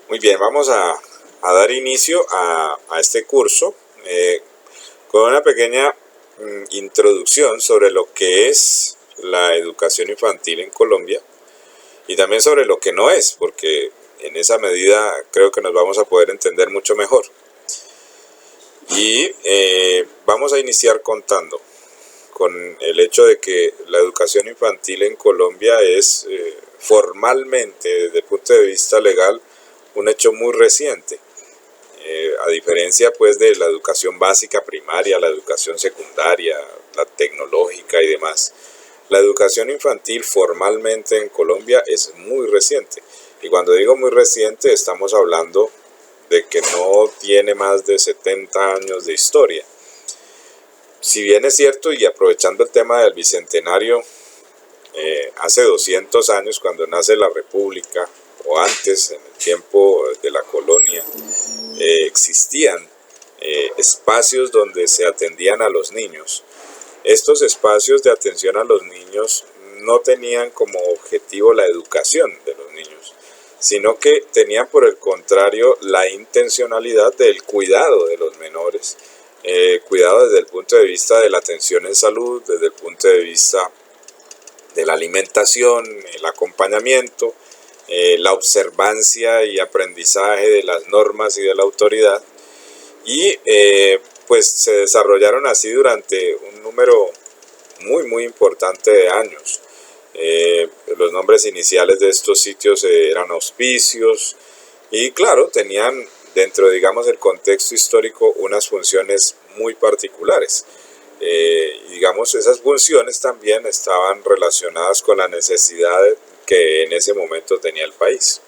Muy bien, vamos a dar inicio a este curso con una pequeña introducción sobre lo que es la educación infantil en Colombia y también sobre lo que no es, porque en esa medida creo que nos vamos a poder entender mucho mejor. Y vamos a iniciar contando con el hecho de que la educación infantil en Colombia es formalmente, desde el punto de vista legal, un hecho muy reciente. A diferencia pues de la educación básica primaria, la educación secundaria, la tecnológica y demás, la educación infantil formalmente en Colombia es muy reciente. Y cuando digo muy reciente, estamos hablando de que no tiene más de 70 años de historia. Si bien es cierto, y aprovechando el tema del bicentenario, hace 200 años, cuando nace la República, o antes, en el tiempo de la colonia, existían espacios donde se atendían a los niños. Estos espacios de atención a los niños no tenían como objetivo la educación de los niños, sino que tenían por el contrario la intencionalidad del cuidado de los menores, cuidado desde el punto de vista de la atención en salud, desde el punto de vista de la alimentación, el acompañamiento, la observancia y aprendizaje de las normas y de la autoridad, y pues se desarrollaron así durante un número muy importante de años. Los nombres iniciales de estos sitios eran hospicios y claro, tenían dentro, digamos, el contexto histórico unas funciones muy particulares. Digamos, esas funciones también estaban relacionadas con la necesidad que en ese momento tenía el país.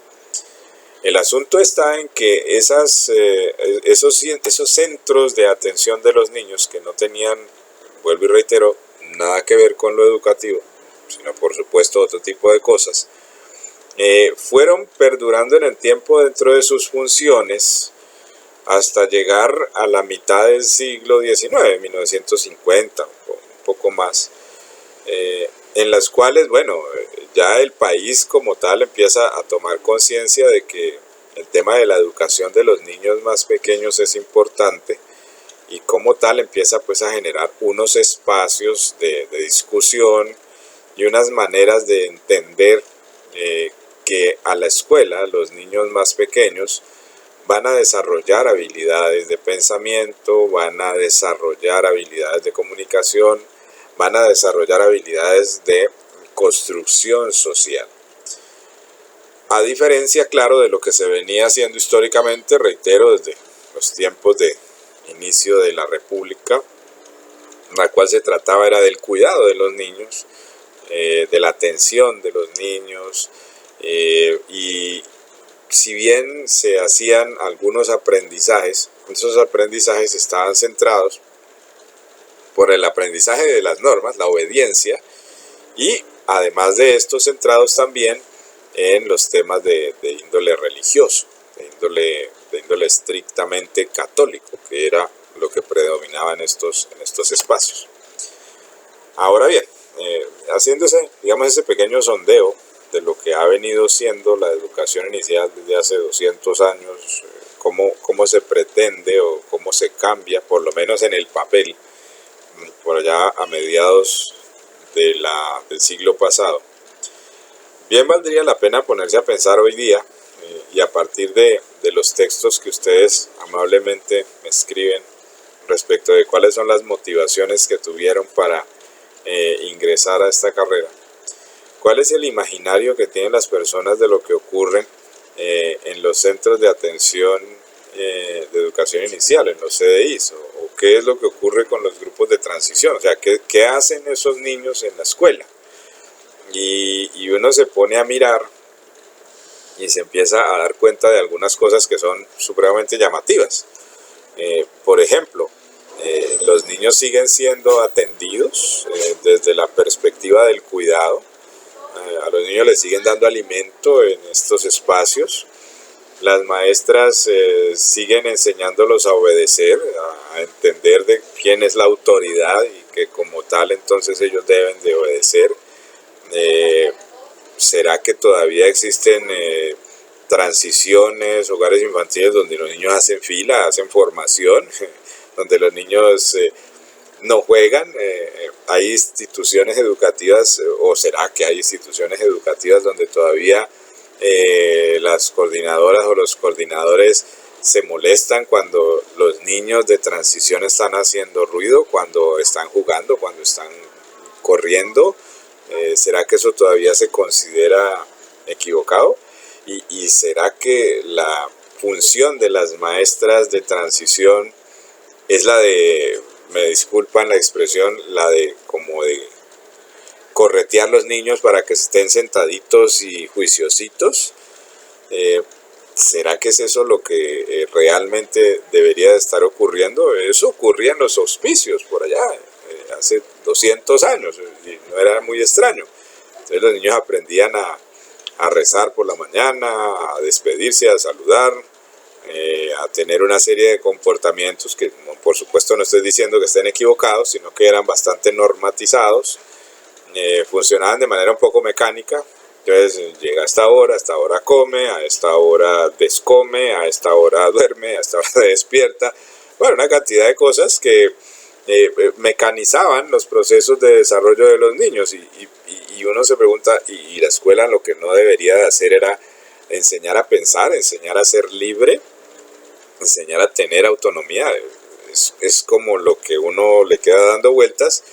El asunto está en que esos centros de atención de los niños que no tenían, vuelvo y reitero, nada que ver con lo educativo, sino por supuesto otro tipo de cosas, fueron perdurando en el tiempo dentro de sus funciones hasta llegar a la mitad del siglo XIX, 1950, un poco más, en las cuales, bueno, ya el país como tal empieza a tomar conciencia de que el tema de la educación de los niños más pequeños es importante y como tal empieza pues a generar unos espacios de discusión y unas maneras de entender que a la escuela los niños más pequeños van a desarrollar habilidades de pensamiento, van a desarrollar habilidades de comunicación, van a desarrollar habilidades de construcción social. A diferencia, claro, de lo que se venía haciendo históricamente, reitero, desde los tiempos de inicio de la República, la cual se trataba era del cuidado de los niños, de la atención de los niños, y si bien se hacían algunos aprendizajes, esos aprendizajes estaban centrados por el aprendizaje de las normas, la obediencia, y además de esto centrados también en los temas de índole religioso, de índole estrictamente católico, que era lo que predominaba en estos espacios. Ahora bien, haciendo ese pequeño sondeo de lo que ha venido siendo la educación inicial desde hace 200 años, cómo se pretende o cómo se cambia, por lo menos en el papel, por allá a mediados del siglo pasado. Bien valdría la pena ponerse a pensar hoy día y a partir de los textos que ustedes amablemente me escriben respecto de cuáles son las motivaciones que tuvieron para ingresar a esta carrera. ¿Cuál es el imaginario que tienen las personas de lo que ocurre en los centros de atención de educación inicial, en los CDIs? ¿O qué es lo que ocurre con los grupos de transición? O sea, ¿qué hacen esos niños en la escuela? Y uno se pone a mirar y se empieza a dar cuenta de algunas cosas que son supremamente llamativas. Por ejemplo, los niños siguen siendo atendidos desde la perspectiva del cuidado. A los niños les siguen dando alimento en estos espacios. Las maestras siguen enseñándolos a obedecer, a entender de quién es la autoridad y que como tal entonces ellos deben de obedecer. ¿Será que todavía existen transiciones, hogares infantiles donde los niños hacen fila, hacen formación, donde los niños no juegan. Hay instituciones educativas, o será que hay instituciones educativas donde todavía las coordinadoras o los coordinadores se molestan cuando los niños de transición están haciendo ruido, cuando están jugando, cuando están corriendo. ¿Será que eso todavía se considera equivocado? ¿Y será que la función de las maestras de transición es la de, me disculpan la expresión, la de como de corretear los niños para que estén sentaditos y juiciositos? ¿Será que es eso lo que realmente debería de estar ocurriendo? Eso ocurría en los hospicios por allá, hace 200 años, y no era muy extraño. Entonces los niños aprendían a rezar por la mañana, a despedirse, a saludar, a tener una serie de comportamientos que, por supuesto, no estoy diciendo que estén equivocados, sino que eran bastante normatizados, funcionaban de manera un poco mecánica. Entonces llega a esta hora come, a esta hora descome, a esta hora duerme, a esta hora despierta. Bueno, una cantidad de cosas que mecanizaban los procesos de desarrollo de los niños, y uno se pregunta, y la escuela lo que no debería de hacer era enseñar a pensar, enseñar a ser libre, enseñar a tener autonomía. Es como lo que uno le queda dando vueltas.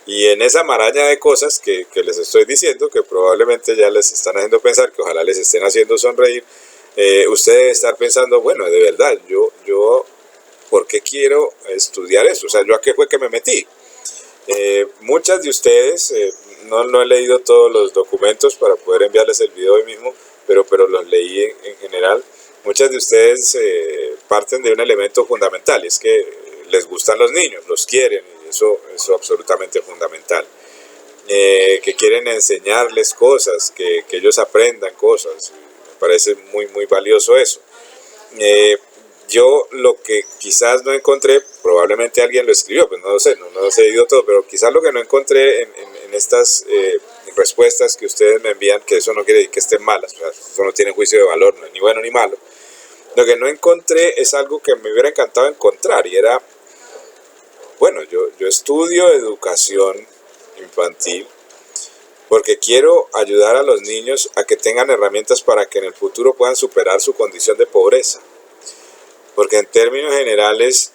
Y en esa maraña de cosas que les estoy diciendo, que probablemente ya les están haciendo pensar, que ojalá les estén haciendo sonreír, usted debe estar pensando, bueno, de verdad, yo ¿por qué quiero estudiar esto? O sea, ¿yo a qué fue que me metí? Muchas de ustedes, no he leído todos los documentos para poder enviarles el video hoy mismo, pero los leí en general. Muchas de ustedes parten de un elemento fundamental, y es que les gustan los niños, los quieren, y eso es absolutamente fundamental. Que quieren enseñarles cosas, que ellos aprendan cosas. Me parece muy, muy valioso eso. Yo lo que quizás no encontré, probablemente alguien lo escribió, pues no lo sé, no he leído todo, pero quizás lo que no encontré en estas respuestas que ustedes me envían, que eso no quiere decir que estén malas, o sea, eso no tiene juicio de valor, no es ni bueno ni malo. Lo que no encontré es algo que me hubiera encantado encontrar, y era, bueno, yo estudio educación infantil porque quiero ayudar a los niños a que tengan herramientas para que en el futuro puedan superar su condición de pobreza. Porque en términos generales,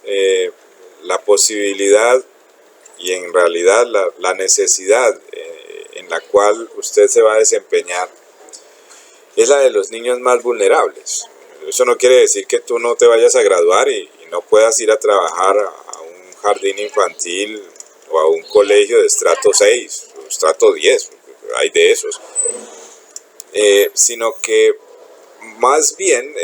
la posibilidad y en realidad la necesidad en la cual usted se va a desempeñar es la de los niños más vulnerables. Eso no quiere decir que tú no te vayas a graduar y no puedas ir a trabajar a un jardín infantil o a un colegio de estrato 6 o estrato 10, hay de esos, sino que más bien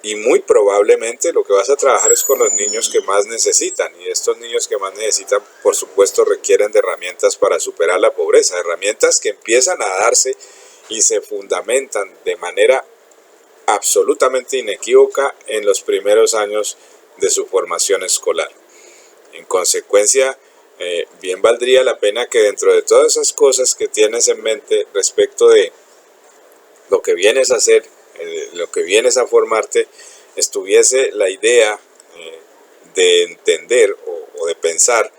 y muy probablemente lo que vas a trabajar es con los niños que más necesitan, y estos niños que más necesitan, por supuesto, requieren de herramientas para superar la pobreza, herramientas que empiezan a darse y se fundamentan de manera absolutamente inequívoca en los primeros años de su formación escolar. En consecuencia, bien valdría la pena que dentro de todas esas cosas que tienes en mente respecto de lo que vienes a hacer, lo que vienes a formarte, estuviese la idea de entender o de pensar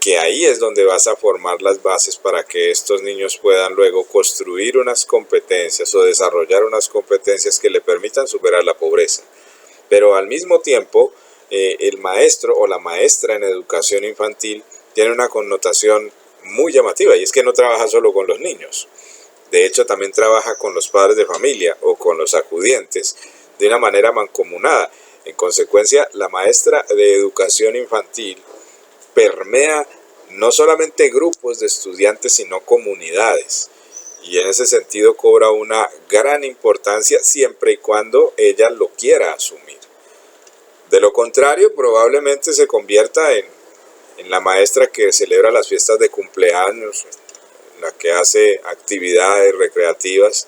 que ahí es donde vas a formar las bases para que estos niños puedan luego construir unas competencias o desarrollar unas competencias que le permitan superar la pobreza. Pero al mismo tiempo, el maestro o la maestra en educación infantil tiene una connotación muy llamativa, y es que no trabaja solo con los niños. De hecho, también trabaja con los padres de familia o con los acudientes de una manera mancomunada. En consecuencia, la maestra de educación infantil permea no solamente grupos de estudiantes, sino comunidades. Y en ese sentido cobra una gran importancia siempre y cuando ella lo quiera asumir. De lo contrario, probablemente se convierta en la maestra que celebra las fiestas de cumpleaños, la que hace actividades recreativas,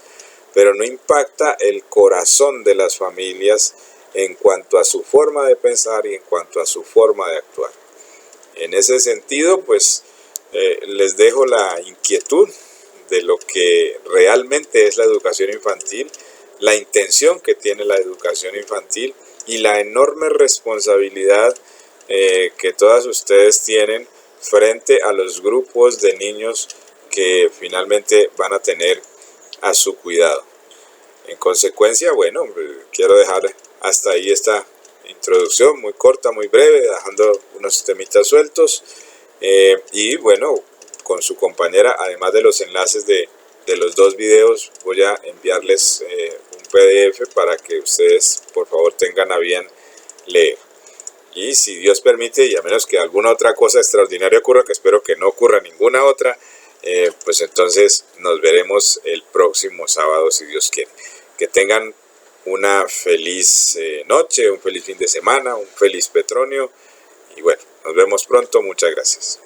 pero no impacta el corazón de las familias en cuanto a su forma de pensar y en cuanto a su forma de actuar. En ese sentido, pues les dejo la inquietud de lo que realmente es la educación infantil, la intención que tiene la educación infantil y la enorme responsabilidad que todas ustedes tienen frente a los grupos de niños que finalmente van a tener a su cuidado. En consecuencia, bueno, quiero dejar hasta ahí esta introducción muy corta, muy breve, dejando unos temitas sueltos, y bueno, con su compañera, además de los enlaces de los dos videos, voy a enviarles un PDF para que ustedes por favor tengan a bien leer. Y si Dios permite, y a menos que alguna otra cosa extraordinaria ocurra, que espero que no ocurra ninguna otra, pues entonces nos veremos el próximo sábado, si Dios quiere. Que tengan una feliz noche, un feliz fin de semana, un feliz Petronio. Y bueno, nos vemos pronto. Muchas gracias.